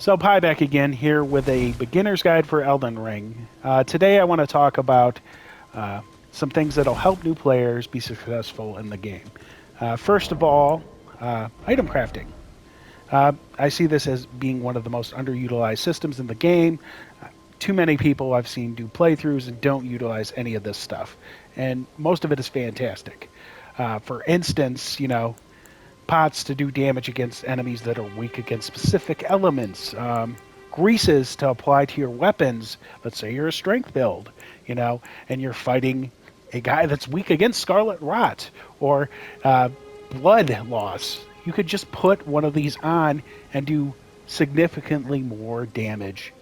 So Pi back again here with a beginner's guide for Elden Ring. Today I want to talk about some things that'll help new players be successful in the game. First of all, item crafting. I see this as being one of the most underutilized systems in the game. Too many people I've seen do playthroughs and don't utilize any of this stuff. And most of it is fantastic. For instance, pots to do damage against enemies that are weak against specific elements, greases to apply to your weapons. Let's say you're a strength build, and you're fighting a guy that's weak against scarlet rot or blood loss. You could just put one of these on and do significantly more damage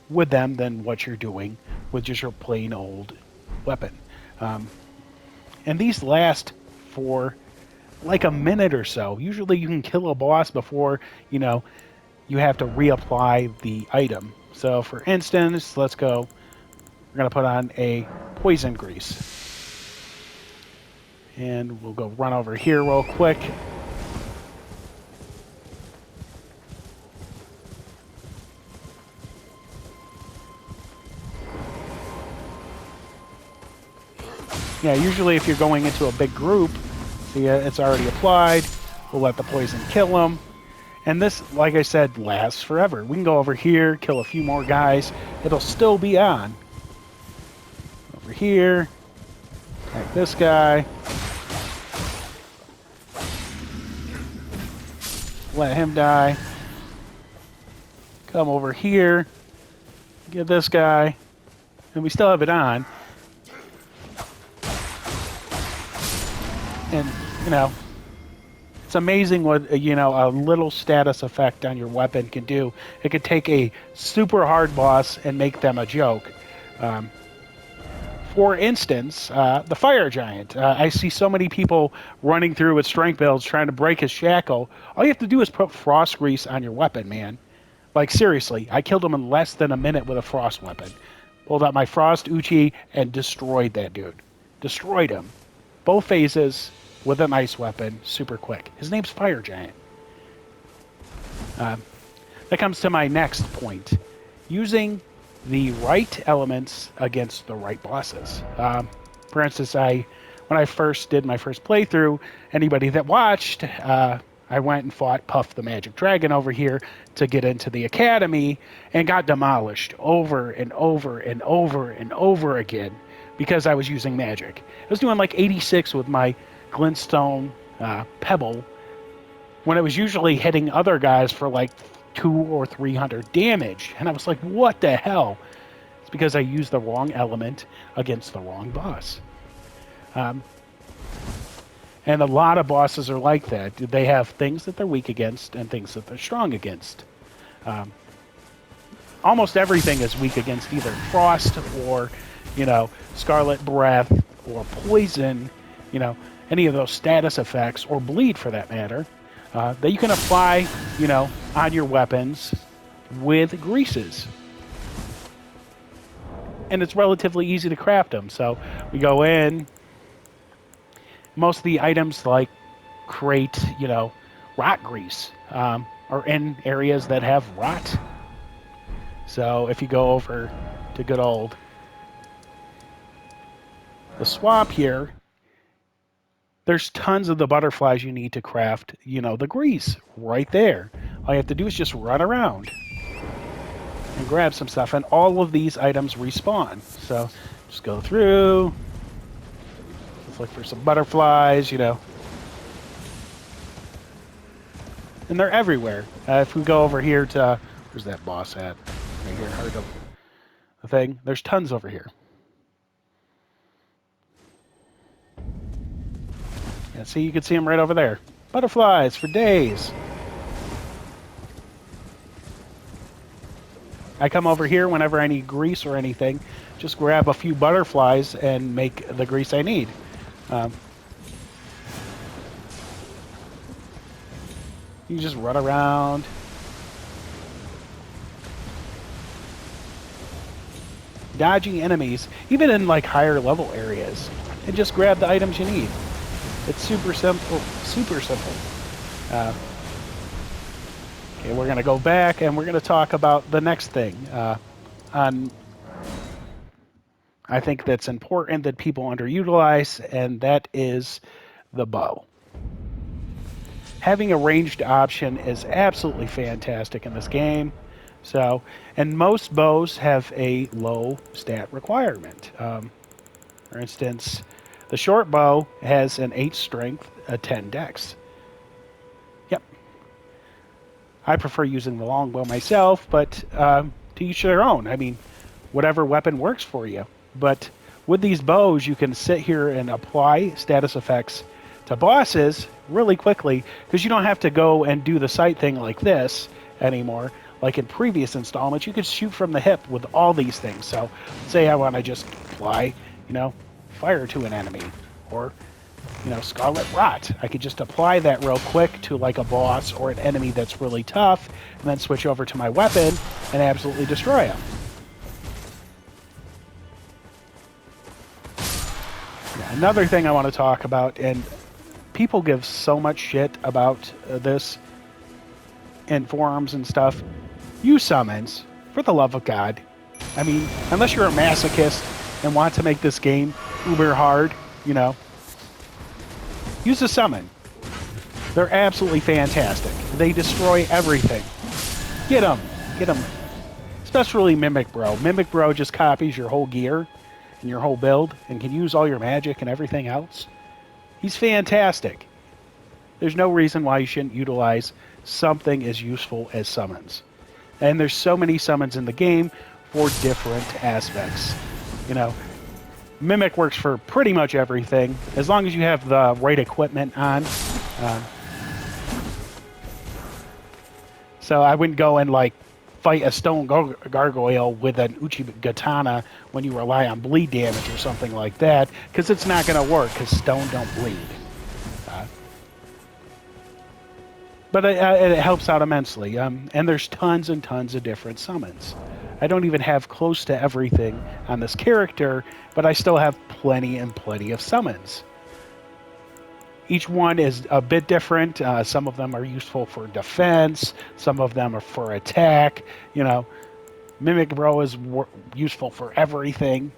with them than what you're doing with just your plain old weapon. And these last for like a minute or so. Usually you can kill a boss before, you have to reapply the item. So for instance, let's go, we're going to put on a poison grease. And we'll go run over here real quick. Yeah, usually if you're going into a big group, see, it's already applied. We'll let the poison kill them. And this, like I said, lasts forever. We can go over here, kill a few more guys. It'll still be on. Over here. Attack this guy. Let him die. Come over here. Get this guy. And we still have it on. And, it's amazing what, a little status effect on your weapon can do. It could take a super hard boss and make them a joke. For instance, the fire giant. I see so many people running through with strength builds trying to break his shackle. All you have to do is put frost grease on your weapon, man. Like, seriously, I killed him in less than a minute with a frost weapon. Pulled out my frost uchi and destroyed that dude. Destroyed him. Both phases with an ice weapon, super quick. His name's Fire Giant. That comes to my next point. Using the right elements against the right bosses. For instance, when I first did my first playthrough, anybody that watched, I went and fought Puff the Magic Dragon over here to get into the academy and got demolished over and over and over and over again because I was using magic. I was doing like 86 with my glintstone pebble when it was usually hitting other guys for like 200 or 300 damage. And I was like, what the hell? It's because I used the wrong element against the wrong boss. And a lot of bosses are like that. They have things that they're weak against and things that they're strong against. Almost everything is weak against either frost or, scarlet breath or poison, any of those status effects, or bleed for that matter, that you can apply, on your weapons with greases. And it's relatively easy to craft them. So we go in. Most of the items like create, rot grease are in areas that have rot. So if you go over to good old the swamp here, there's tons of the butterflies you need to craft, the grease right there. All you have to do is just run around and grab some stuff, and all of these items respawn. So just go through, let's look for some butterflies, and they're everywhere. If we go over here to, where's that boss at? Right here, heart of the thing. There's tons over here. Yeah, see, you can see them right over there. Butterflies for days. I come over here whenever I need grease or anything. Just grab a few butterflies and make the grease I need. You just run around. Dodging enemies, even in like higher level areas, and just grab the items you need. It's super simple, super simple. Okay, we're going to go back and we're going to talk about the next thing. On I think that's important that people underutilize, and that is the bow. Having a ranged option is absolutely fantastic in this game. So, and most bows have a low stat requirement. For instance, the short bow has an 8 strength, a 10 dex. Yep. I prefer using the longbow myself, but to each their own. I mean, whatever weapon works for you. But with these bows, you can sit here and apply status effects to bosses really quickly because you don't have to go and do the sight thing like this anymore. Like in previous installments, you could shoot from the hip with all these things. So, say I want to just apply, fire to an enemy, or Scarlet Rot. I could just apply that real quick to like a boss or an enemy that's really tough, and then switch over to my weapon and absolutely destroy them. Another thing I want to talk about, and people give so much shit about this in forums and stuff. Use summons, for the love of God. I mean, unless you're a masochist and want to make this game uber hard, use a summon. They're absolutely fantastic. They destroy everything. Get them. Get them. Especially Mimic Bro. Mimic Bro just copies your whole gear and your whole build and can use all your magic and everything else. He's fantastic. There's no reason why you shouldn't utilize something as useful as summons. And there's so many summons in the game for different aspects. Mimic works for pretty much everything, as long as you have the right equipment on. So I wouldn't go and fight a stone gargoyle with an Uchigatana when you rely on bleed damage or something like that, because it's not going to work, because stone don't bleed. But it helps out immensely. And there's tons and tons of different summons. I don't even have close to everything on this character, but I still have plenty and plenty of summons. Each one is a bit different. Some of them are useful for defense. Some of them are for attack. Mimic Bro is useful for everything.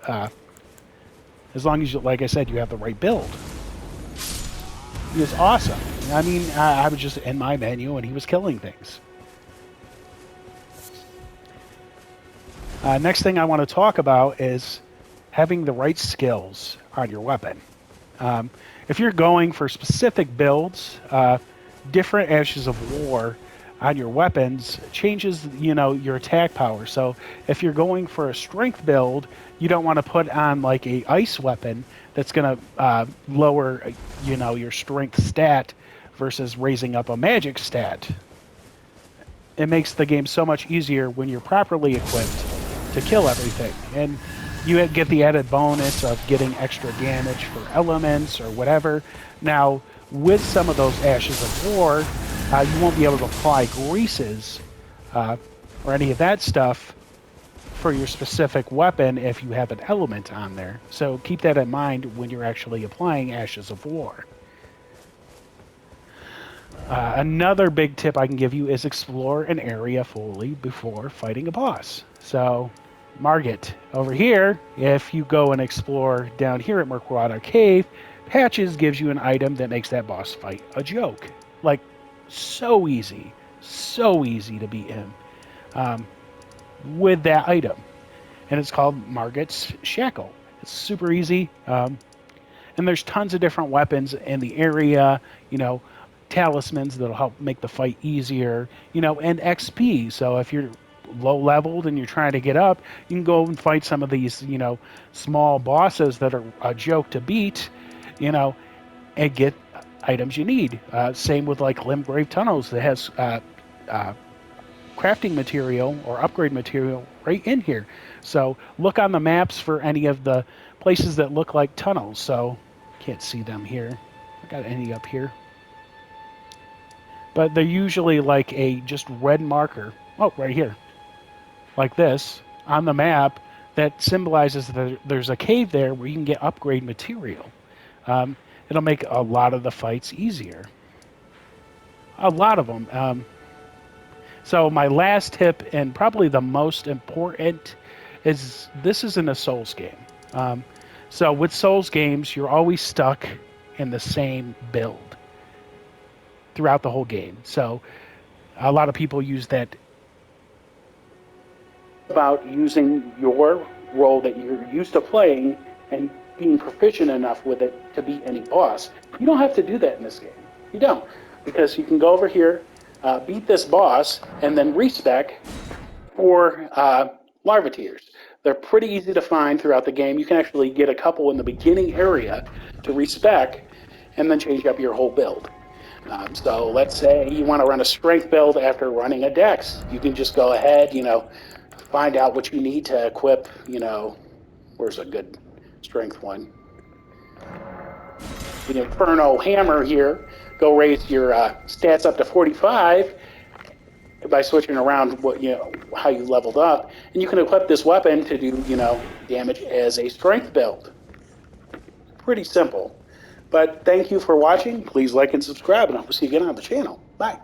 As long as, like I said, you have the right build. He was awesome. I mean, I was just in my menu and he was killing things. Next thing I want to talk about is having the right skills on your weapon. If you're going for specific builds, different Ashes of War on your weapons changes, your attack power. So if you're going for a strength build, you don't want to put on like a ice weapon that's going to lower, your strength stat versus raising up a magic stat. It makes the game so much easier when you're properly equipped to kill everything. And you get the added bonus of getting extra damage for elements or whatever. Now, with some of those Ashes of War, you won't be able to apply greases or any of that stuff for your specific weapon if you have an element on there. So keep that in mind when you're actually applying Ashes of War. Another big tip I can give you is explore an area fully before fighting a boss. So, Margit, over here, if you go and explore down here at Murkwater Cave, Patches gives you an item that makes that boss fight a joke. Like, so easy to beat him with that item. And it's called Margit's Shackle. It's super easy. And there's tons of different weapons in the area, talismans that'll help make the fight easier, and XP. So if you're low leveled and you're trying to get up, you can go and fight some of these, small bosses that are a joke to beat, and get items you need. Same with like Limgrave Tunnels that has crafting material or upgrade material right in here. So look on the maps for any of the places that look like tunnels. So can't see them here. I got any up here. But they're usually like a just red marker. Oh, right here. Like this on the map that symbolizes that there's a cave there where you can get upgrade material. It'll make a lot of the fights easier. A lot of them. So my last tip, and probably the most important, is this isn't a Souls game. So with Souls games, you're always stuck in the same build throughout the whole game. So a lot of people use that about using your role that you're used to playing and being proficient enough with it to beat any boss. You don't have to do that in this game. You don't, because you can go over here, beat this boss, and then respec for larva tears. They're pretty easy to find throughout the game. You can actually get a couple in the beginning area to respec and then change up your whole build. So let's say you want to run a strength build after running a dex. You can just go ahead, find out what you need to equip, where's a good strength one? The Inferno Hammer here. Go raise your stats up to 45 by switching around how you leveled up, and you can equip this weapon to do damage as a strength build. Pretty simple. But thank you for watching. Please like and subscribe, and I will see you again on the channel. Bye.